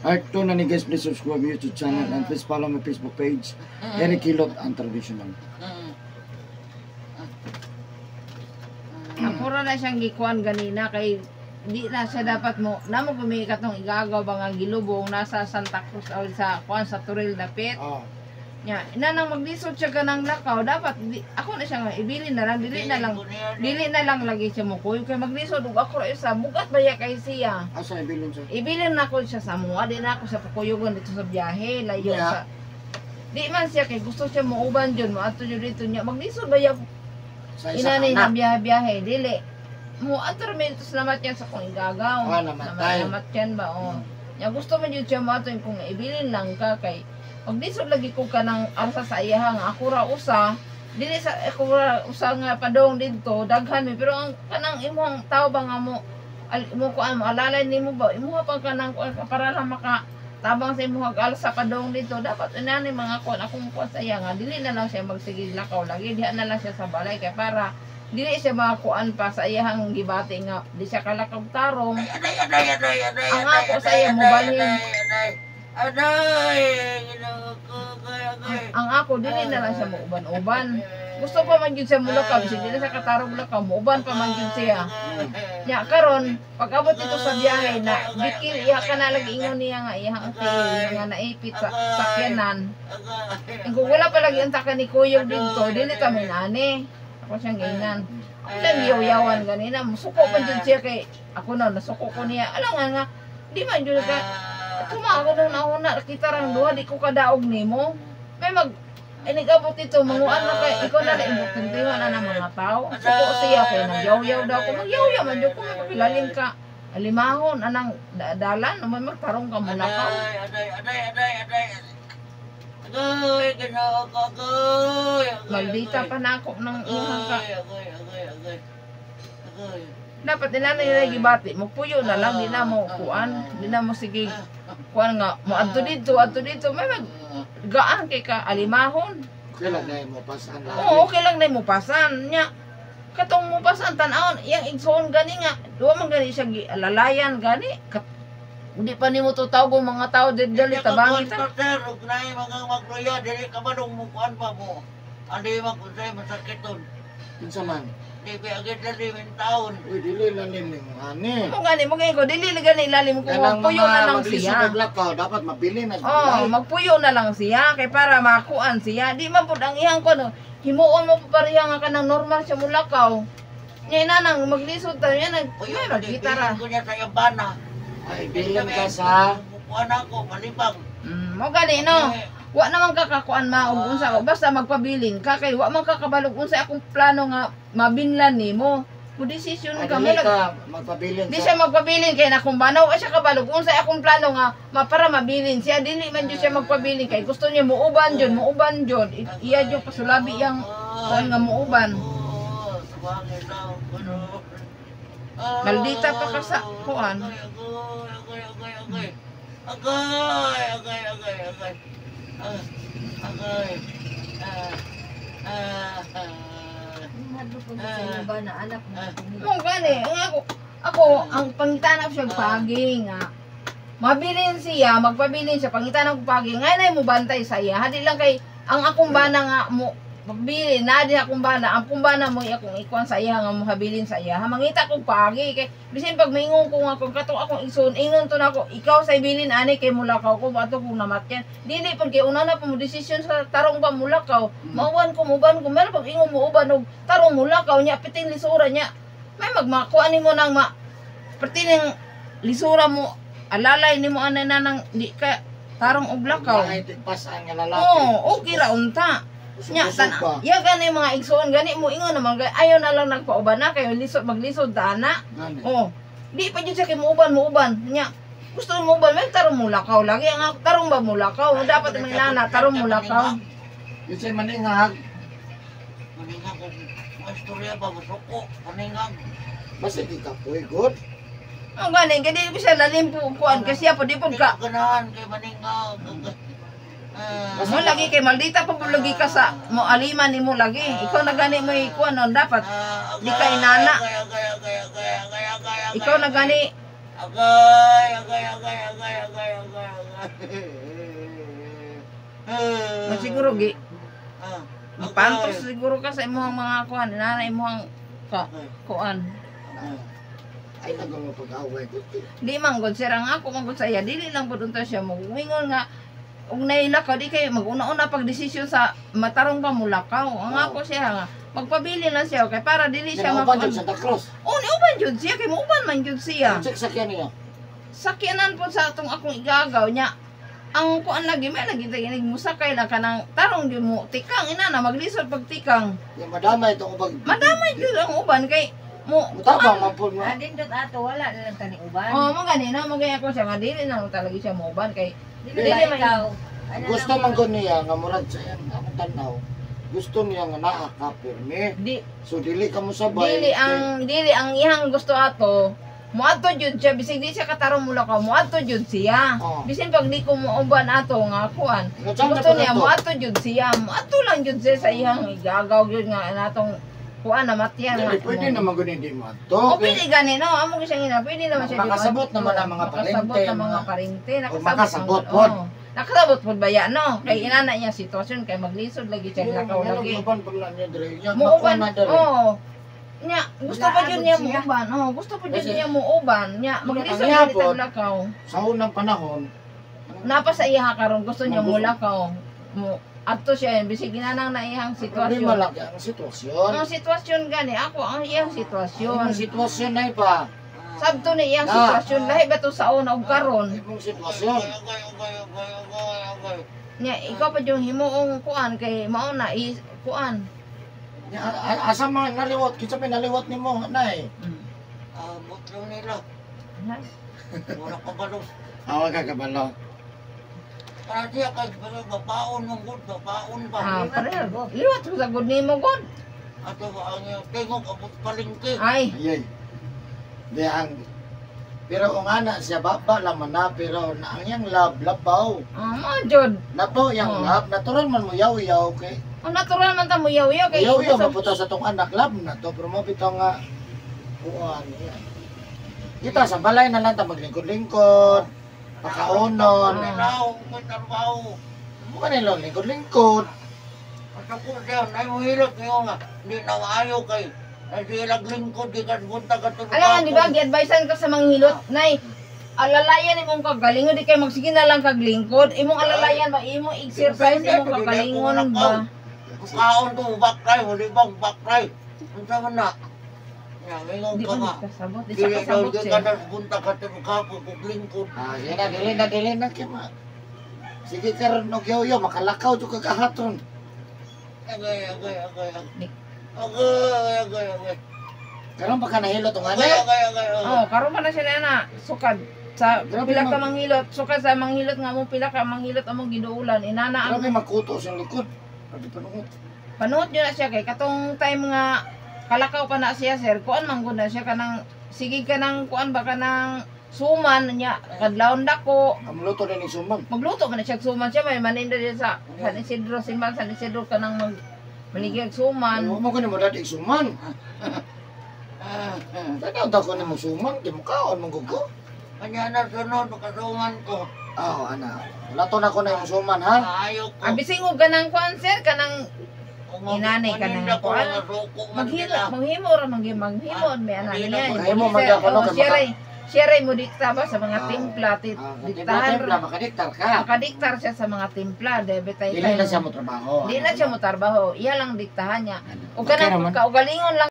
Part 2 na ni guys, please subscribe my YouTube channel and please follow my Facebook page. Eric Hilot Untraditional. Ako ra na siyang gikuan ganina kay di na siya dapat mo namo gumikat ng igagaw ba nga gilubong nasa Santa Cruz o sa kuan sa Turil dapit. Nya ina nang maglisod siya ganang lakaw dapat ako na siya nga ibili na lang dili na lang lagi siya mo kuy kay maglisod ug ako ra isa bugat baya kay siya. Asa ibilin siya? Ibilin na ko siya sa mua di na ako sa pukuyugon dito sa biyahe layo sa di man siya kay gusto siya mo uban jud mo ato jud dito nya maglisod baya inani na biyahe dili mo ato mi salamat yan sa kung igagaw namat yan ba nya gusto man jud siya mo ato kung ibilin lang ka kay pag disod lagi ko ka ng arsa sa iya nga ako ra usa dili sa ako ra usa nga padong didto daghan mi pero ang kanang imong tao ba nga mo ko mo alalay nimo ba imuha pa kanang para lang maka tabang sa imong alsa padong didto dapat inani mga kuan akong kuan sa iya nga dili na lang siya magsigig lakaw lagi diha na lang siya sa balay kay para dili siya makuan pa sa iyang gibati nga di siya kalakaw tarong ang ako sa iya mo balhin ang ako dili na lang siya muuban-uban. Gusto pa man gyud siya mulakaw, kasi dili sa katarong lakaw, muuban pa man gyud siya. Nya karon, pag abot dito sa biyahe na bikil iya ka na lagi ingon niya nga iyang tiil nga naipit sa sakyanan. Kung wala pa lagi ang taka ni Kuyog dito, dili kami nani. Ako siyang gingan. Ako siyang yaw-yawan ganina, musuko man gyud siya kay ako na nasuko ko niya. Alam nga di man gyud ka kumago nung nauna, kita rang duha, di ko kadaog nimo. May inigabot ito, manguan na kay, ikaw na rin, bukintiwan na ng mga tao. Suko siya, kaya nagyaw-yaw daw ko, magyaw-yaw man, diyo ko may papilalim ka. Alimahon, anang dalan, may magtarong ka mula ka. Maldita pa na ako ng ihang ka. Dapat nila na gibati mo puyo na lang di na mo kuan di na mo sige kuan nga mo adto dito may gaan kay ka alimahon okay lang na mo pasan lang okay lang na mo pasan nya katong mo pasan tan-awon yang igsoon gani nga duwa man gani siya lalayan gani hindi pa nimo to tawag mga tao dili tabangi ta ug nay mga magloya dili ka manong mo kuan pa mo andi magsay masakiton kinsa man Ibi agad na rin taon. Uy, dili lang nila mo ani. Mo gani mo ko dili gani ilalim ko magpuyo na lang siya. Dapat mabili na. Magpuyo na lang siya kay para makuan siya. Di man pud ang iyang ko no. Himuon mo pa pareha nga kanang normal siya mulakaw. Nya inanang maglisod ta nya nag gitara. Ko niya sa yabana. Ay, bilang ka sa kuan ako malibang. Mo gani no. Wa naman kakakuan maog unsa basta magpabilin ka kay wa man kakabalog unsa akong plano nga mabinlan nimo. Mo desisyon ka mo magpabilin. Di siya magpabilin kay nakumbanaw ay siya kabalog unsa akong plano nga para mabilin siya dili man jud siya magpabilin kay gusto niya muuban jud iya jud pasulabi yang kuan nga muuban. Maldita pa ka sa kuan. Agay. Mo gani ako ang pangitanap siya pagi nga mabilin siya magpabilin siya pangitanap pagi ngay mo bantay sa iya hadi lang kay ang akong bana nga mo mabili na di akong bana ang kumbana mo akong ikuan sa iya nga mo habilin sa iya mangita ko pagi kay bisan pag maingon ko nga kung kato akong ison ingon to nako ikaw sa ibilin ani kay mulakaw ko ato kung namatyan dili pag kay una na pa mo desisyon sa tarong pa mulakaw mauwan ko muban ko meron pag ingon mo uban og tarong mulakaw nya piting lisura nya may magmakuan nimo nang pertining lisura mo alalay nimo anay na nang di ka tarong og lakaw pasan nga lalaki okay ra unta nya sana ya gani mga igsoon gani mo ingon naman ayo na lang nagpauban na kayo maglisod ta ana di pa jud sa kay muuban nya gusto mo uban may tarong mulakaw lagi ang tarong ba mulakaw dapat may nana tarong mulakaw yun maningag ko istorya ba musuko maningag basta di ka puy good ang gani kaya di siya lalimpo kuan kasi po di po ka ganahan kay maningag mo lagi kay maldita pa lagi ka sa mo aliman nimo lagi ikaw na gani mo ikuan non dapat di ka inana ikaw na gani agay Siguro Ah, gipantos siguro ka sa imong mga kuan, nanay imong kuan. Ay, nagong pag-away. Di man gud sir ang ako man gud saya, dili lang pud unta siya mo wingon nga ug nailakaw di kay mag-una-una pag desisyon sa matarong pa mulakaw. Ang ako siya nga magpabili lang siya kay para dili siya Uban jud Santa Cruz. ni uban jud siya kay uban man jud siya. Check sakyan niya. Sakyanan po sa atong akong igagaw niya. Ang kuan lagi may lagi tayo musakay na kanang tarong di mo tikang ina na maglisod pag tikang. Yung madamay itong ubag. Madamay jud ang uban kay mo Mutabang mampun mo. Adindot ato wala na lang tani uban. oh mo gani na magaya ko siya nga dili na talaga siya mo uban kay Dili dili ba man ikaw? Ano Gusto lang man mo? ko niya nga murag sa iyang akong tanaw. Gusto niya nga naa ka pirmi. di So dili ka mo sabay. dili ang ihang gusto ato moadto jud siya bisig di siya katarong mulakaw moadto jud siya Oh. bisin pag di ko muuban ato nga kuan Nga gusto niya moadto jud siya moadto lang jud siya sa ihang igagaw jud nga natong kuan na matyan Dili, pwede naman gud hindi mo to. o pwede gani no amo ko siya ngina pwede naman siya Makasabot naman ang mga makasabot parente, ang mga mga- parente makasabot man, pod. oo. Nakasabot pod ba yan no kay inana niya sitwasyon kay maglisod lagi siya lakaw lagi Uban pagla niya dire. Nya muuban na dire. oh nya gusto pa Wala, jud niya abot siya. muuban oh gusto pa jud Kasi- niya muuban nya maglisod Ang lagi yapon, tag lakaw Sa unang panahon, napa sa iya karon gusto niya Gusto- mulakaw mo adto siya bisig ginanang na iyang problema sitwasyon lang ang sitwasyon. ang sitwasyon gani ako ang iyang sitwasyon Ang sitwasyon na pa. sabto ni iyang Na. sitwasyon lahi ba to sa una ug karon Imong sitwasyon. nya ikaw pa yung himuong kuan kay mao na kuan Nya, asa man naliwat, kinsa may naliwat nimo nay. Mutlo nila. Wala ka ba doon? Awa ka kabalo. Para siya kay babaon mong good, babaon pa. pareho liwat ko sa good nimo god Ato ang tingog abot palengke. ay Ayay. Di ang pero kung ana siya baba laman na pero na ang yang love labaw. mo jud Nato yang Oh. love natural man mo yaw-yaw kay. ang natural man ta mo yaw-yaw kay Yaw-yaw gusto- maputa sa tong anak love na to pero mo bitaw nga kuan yan. Kita sa balay na lang ta maglingkod-lingkod. Pakaunon. Trabaho, may trabaho. Mo kanilo lingkod-lingkod. At ako siya, naimuhilot niyo nga. Hindi na maayo kay. Nasilag lingkod, di ka bunta ka tulog alam nga di ba gi-advisean ka sa manghilot nay alalayan imong kagalingon di kay magsige na lang kag lingkod imong alalayan ba imong exercise imong kagalingon ba Kaon to, backray, wali bang backray. Ang sama na. Yan, ngayon di ka ba nga. kasabot di Dili sa daw, kasabot di siya ka na bunta ka tulog ka, kung lingkod. Ah, sige na dili na kay ma. Sige karon og yaw-yaw makalakaw to kag ahaton. Agay. Karon pa ka nahilo tong Agay. oh karon pa na siya na sukad sa Grabe pila ka mag- manghilot sukad sa manghilot nga mo pila ka manghilot among giduulan inana ang Grabe makuto sa likod. Grabe panungot. panuot nyo na siya kay katong time nga kalakaw pa na siya sir kuan man gud na siya kanang sige ka nang kuan ba kanang suman niya kadlawon dako Amluto na ni suman. magluto man na siya og suman siya may maninda diya sa San Isidro simbang San Isidro kanang maligig suman Mo ko ni mo dadi suman. Tanaw ta ko ni mo suman, di mo kaon mo gugo. Kanya na sunod, kasuman ko. Ah, ana. Lato na ko na yung suman ha. Ayaw ko. abising og kanang kuan sir kanang inanay ka na nga po, ano? maghimo ra maghimo may ana niya Maghimo man daw ko, no, kay siya ray mo dikta ba sa mga timpla diktahan Timpla makadiktar ka. makadiktar siya sa mga timpla debit Dili na siya mo trabaho. Di na siya mo trabaho. Iya lang diktahan niya. O Okay kanang naman. kaugalingon lang